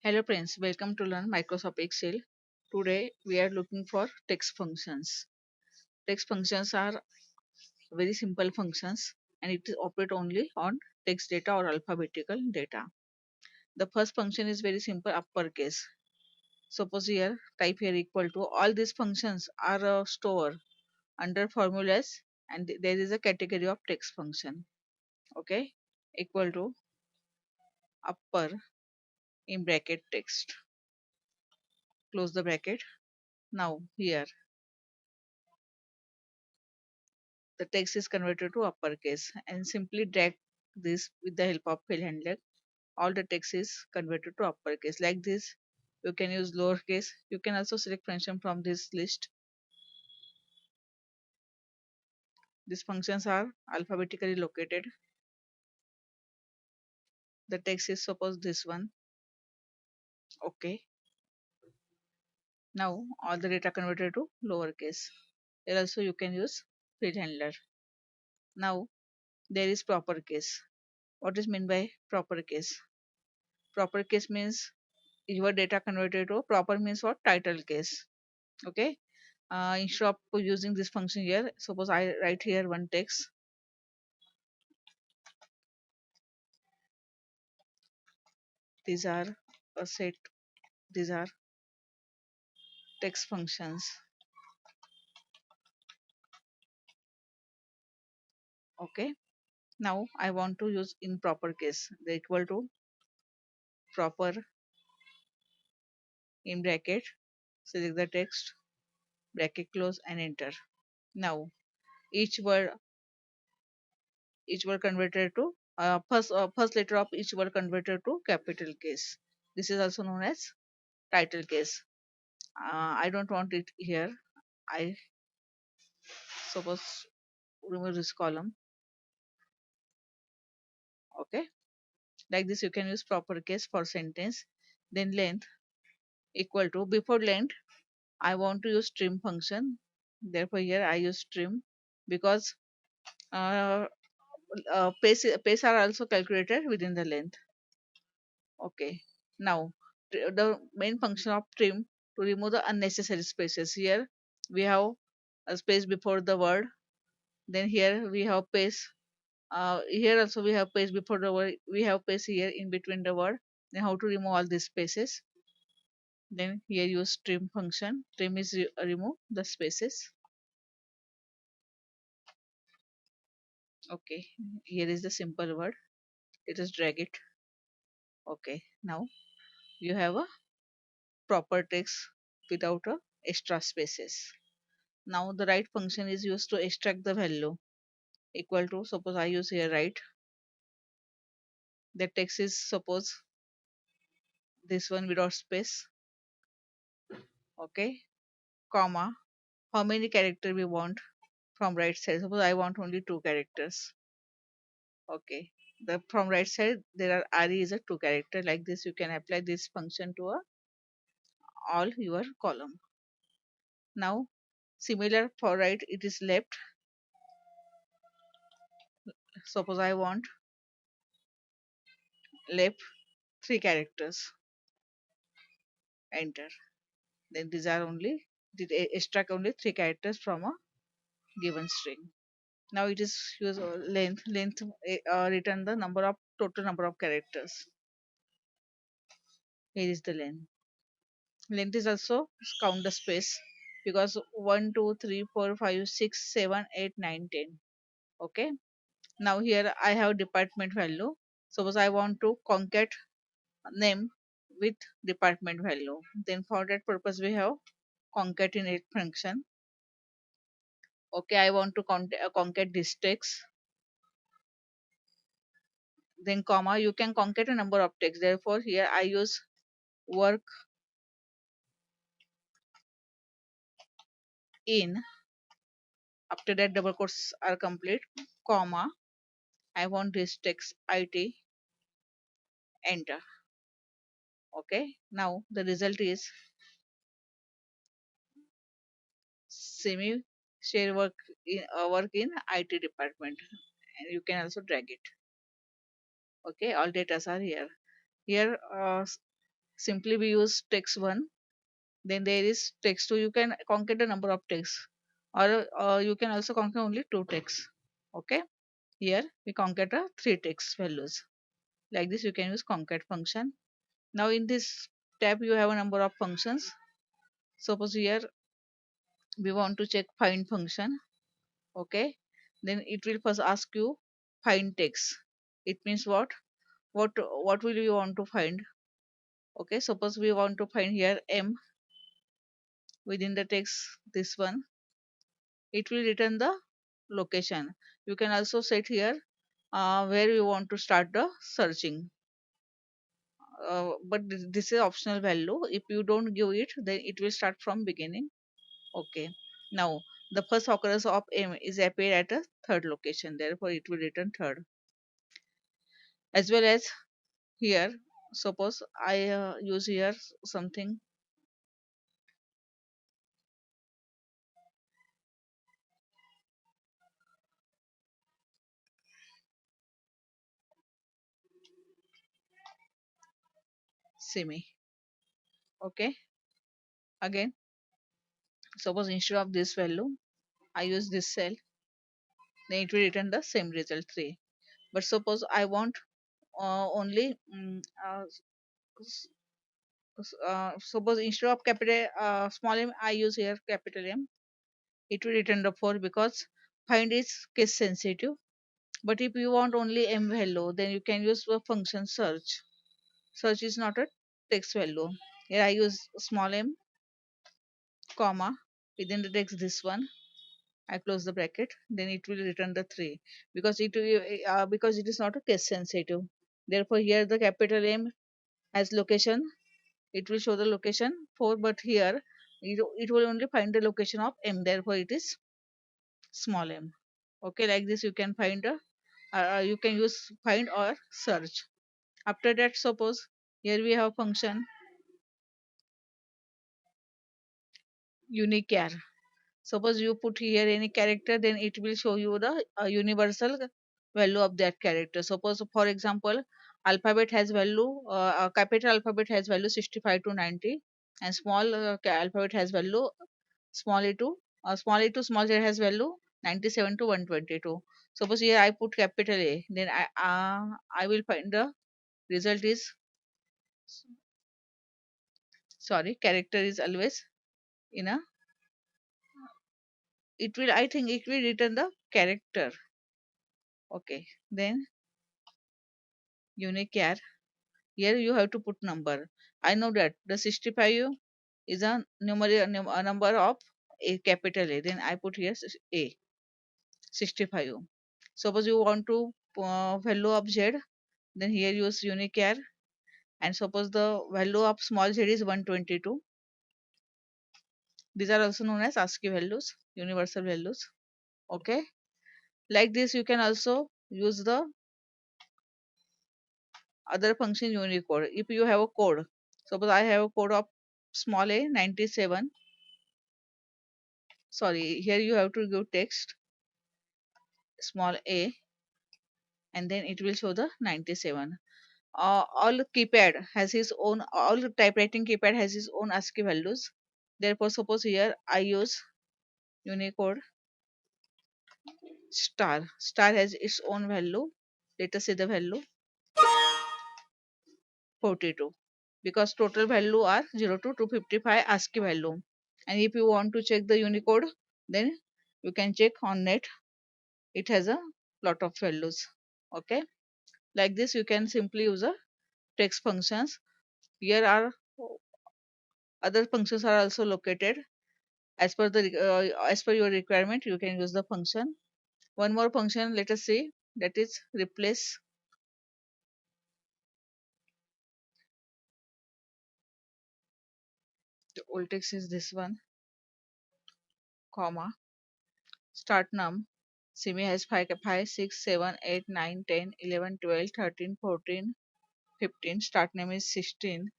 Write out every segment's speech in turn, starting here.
Hello friends, welcome to learn Microsoft Excel. Today we are looking for text functions. Text functions are very simple functions and it operate only on text data or alphabetical data. The first function is very simple uppercase. Suppose here type here equal to all these functions are stored under formulas and there is a category of text function. Okay, equal to upper in bracket text. Close the bracket. Now here the text is converted to uppercase and simply drag this with the help of fill handler. All the text is converted to uppercase. Like this, you can use lowercase. You can also select function from this list. These functions are alphabetically located. The text is suppose this one. Okay. Now all the data converted to lowercase. Here also you can use fill handler. Now there is proper case. What is meant by proper case? Proper case means your data converted to proper means what title case. Okay, instead of using this function here, suppose I write here one text. These are a set. These are text functions. Okay, now I want to use in proper case the equal to proper in bracket, select the text, bracket close and enter. Now each word converted to first letter of each word converted to capital case. This is also known as title case. I don't want it here. I suppose remove this column. Okay, like this you can use proper case for sentence. Then length equal to before length I want to use trim function. Therefore here I use trim because uh, pace are also calculated within the length. Okay, now the main function of trim to remove the unnecessary spaces. Here we have a space before the word. Then here we have space. Here also we have space before the word. We have space here in between the word. Then how to remove all these spaces? Then here use trim function. Trim is remove the spaces. Okay, here is the simple word. Let us drag it. Okay, now you have a proper text without a extra spaces. Now the right function is used to extract the value equal to suppose I use here right. The text is suppose this one without space. Okay, comma. How many character we want from right side? Suppose I want only two characters. Okay, the from right side there are re is a two character. Like this you can apply this function to all your column. Now similar for right it is left. Suppose I want left three characters. Enter. Then these are only did extract only three characters from a given string. Now it is use length return the number of total number of characters. Here is the length. Length is also count the space because 1 2 3 4 5 6 7 8 9 10. Okay, now here I have department value. Suppose I want to concat name with department value, then for that purpose we have concatenate function. Okay, I want to concat this text. Then comma you can concat a number of text. Therefore here I use work in. After that double quotes are complete, comma I want this text it. Enter. Okay, now the result is semi share work in it department, and you can also drag it. Okay, all data are here. Here simply we use text 1. Then there is text 2. You can concat the number of texts, or you can also concat only 2 texts. Okay. Here we concat 3 text values. Like this, you can use concat function. Now in this tab, you have a number of functions. Suppose here we want to check find function. Okay. Then it will first ask you find text. It means what? What will you want to find? Okay. Suppose we want to find here m within the text. This one, it will return the location. You can also set here where you want to start the searching. But this is optional value. If you don't give it, then it will start from beginning. Okay. Now the first occurrence of m is appear at a third location. Therefore, it will return third. As well as here, suppose I use here something semi. Okay. Again, suppose instead of this value, I use this cell, then it will return the same result 3. But suppose I want only suppose instead of capital small m, I use here capital M. It will return the 4 because find is case sensitive. But if you want only m value, then you can use the function search. Search is not a text value. Here I use small m, comma, within the text this one. I close the bracket, then it will return the 3 because because it is not a case sensitive. Therefore, here the capital M has location. It will show the location 4, but here it will only find the location of M. Therefore, it is small m. Okay, like this you can find you can use find or search. After that, suppose here we have function Unichar. Suppose you put here any character, then it will show you the universal value of that character. Suppose, for example, alphabet has value, capital alphabet has value 65 to 90, and small alphabet has value small z has value 97 to 122. Suppose here I put capital A, then I will find the result is, sorry, character is always in a, it will, I think it will return the character. Okay, then Unichar. Here you have to put number. I know that the 65 is a a number of a capital A. Then I put here A 65. Suppose you want to value of Z, then here use Unichar. And suppose the value of small z is 122. These are also known as ASCII values, universal values. Okay. Like this, you can also use the other function Unicode. If you have a code, suppose I have a code of small a 97. Sorry, here you have to give text small a, and then it will show the 97. All keypad has his own, all typewriting keypad has his own ASCII values. Therefore, suppose here I use Unicode star. Star has its own value. Let us say the value 42, because total value are 0 to 255 ASCII value. And if you want to check the Unicode, then you can check on net. It has a lot of values. Okay. Like this, you can simply use a text functions. Here are other functions are also located as per the as per your requirement. You can use the function. One more function, let us see, that is replace. The old text is this one, comma, start num. Simi has 5, 6, 7, 8, 9, 10, 11, 12, 13, 14, 15. Start name is 16.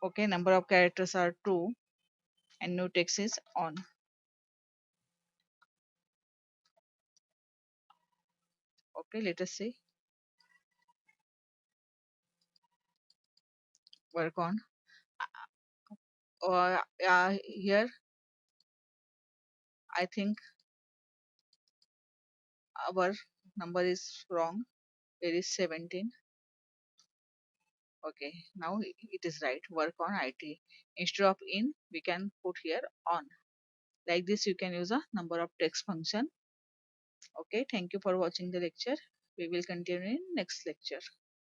Okay, number of characters are 2, and new text is on. Okay, let us see. work on. Here I think our number is wrong. It is 17. Okay, now it is right. Work on IT. Instead of in, we can put here on. Like this, you can use a number of text function. Okay, thank you for watching the lecture. We will continue in next lecture.